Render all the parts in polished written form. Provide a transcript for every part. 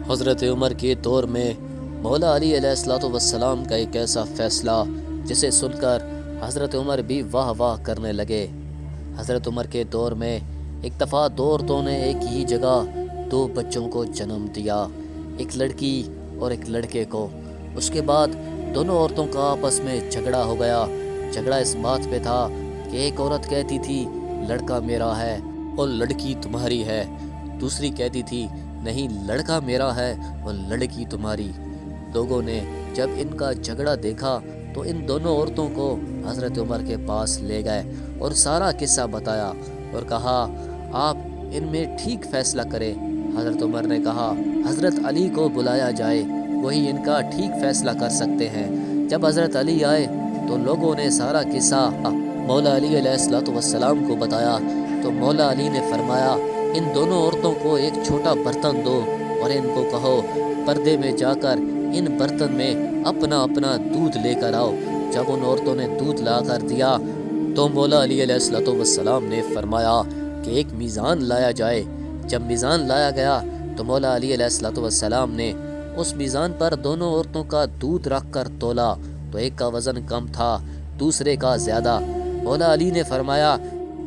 حضرت عمر کے دور میں مولا علی علیہ الصلوۃ والسلام کا ایک ایسا فیصلہ جسے سن کر حضرت عمر بھی واہ واہ کرنے لگے۔ حضرت عمر کے دور میں ایک دفعہ دو عورتوں نے ایک ہی جگہ دو بچوں کو جنم دیا، ایک لڑکی اور ایک لڑکے کو۔ اس کے بعد دونوں عورتوں کا آپس میں جھگڑا ہو گیا۔ جھگڑا اس بات پہ تھا کہ ایک عورت کہتی تھی لڑکا میرا ہے اور لڑکی تمہاری ہے، دوسری کہتی تھی نہیں لڑکا میرا ہے اور لڑکی تمہاری۔ لوگوں نے جب ان کا جھگڑا دیکھا تو ان دونوں عورتوں کو حضرت عمر کے پاس لے گئے اور سارا قصہ بتایا اور کہا آپ ان میں ٹھیک فیصلہ کریں۔ حضرت عمر نے کہا حضرت علی کو بلایا جائے، وہی ان کا ٹھیک فیصلہ کر سکتے ہیں۔ جب حضرت علی آئے تو لوگوں نے سارا قصہ مولا علی علیہ الصلوۃ والسلام کو بتایا تو مولا علی نے فرمایا ان دونوں عورتوں کو ایک چھوٹا برتن دو اور ان کو کہو پردے میں جا کر ان برتن میں اپنا اپنا دودھ لے کر آؤ۔ جب ان عورتوں نے دودھ لا کر دیا تو مولا علی علیہ الصلوۃ والسلام نے فرمایا کہ ایک میزان لایا جائے۔ جب میزان لایا گیا تو مولا علی علیہ الصلوۃ والسلام نے اس میزان پر دونوں عورتوں کا دودھ رکھ کر تولا تو ایک کا وزن کم تھا، دوسرے کا زیادہ۔ مولا علی نے فرمایا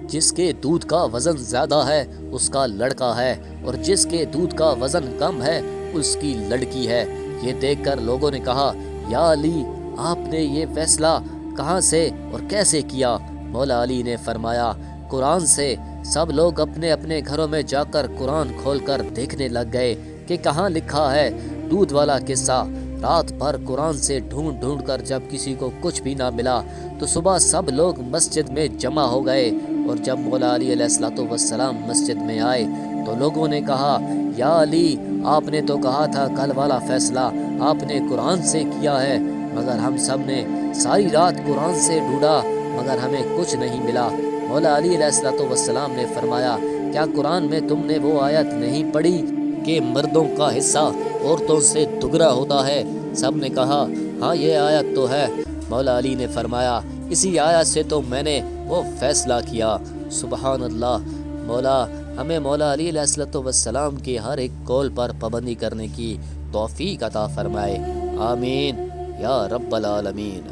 جس کے دودھ کا وزن زیادہ ہے اس کا لڑکا ہے اور جس کے دودھ کا وزن کم ہے اس کی لڑکی ہے۔ یہ دیکھ کر لوگوں نے کہا یا علی آپ نے یہ فیصلہ کہاں سے اور کیسے کیا؟ مولا علی نے فرمایا قرآن سے۔ سب لوگ اپنے اپنے گھروں میں جا کر قرآن کھول کر دیکھنے لگ گئے کہ کہاں لکھا ہے دودھ والا قصہ۔ رات بھر قرآن سے ڈھونڈ ڈھونڈ کر جب کسی کو کچھ بھی نہ ملا تو صبح سب لوگ مسجد میں جمع ہو گئے، اور جب مولا علی علیہ الصلوۃ والسلام مسجد میں آئے تو لوگوں نے کہا یا علی آپ نے تو کہا تھا کل والا فیصلہ آپ نے قرآن سے کیا ہے، مگر ہم سب نے ساری رات قرآن سے ڈھونڈا مگر ہمیں کچھ نہیں ملا۔ مولا علی علیہ الصلوۃ والسلام نے فرمایا کیا قرآن میں تم نے وہ آیت نہیں پڑھی کہ مردوں کا حصہ عورتوں سے دگنا ہوتا ہے؟ سب نے کہا ہاں یہ آیت تو ہے۔ مولا علی نے فرمایا اسی آیت سے تو میں نے وہ فیصلہ کیا۔ سبحان اللہ۔ مولا ہمیں مولا علی علیہ الصلوۃ والسلام کی ہر ایک قول پر پابندی کرنے کی توفیق عطا فرمائے، آمین یا رب العالمین۔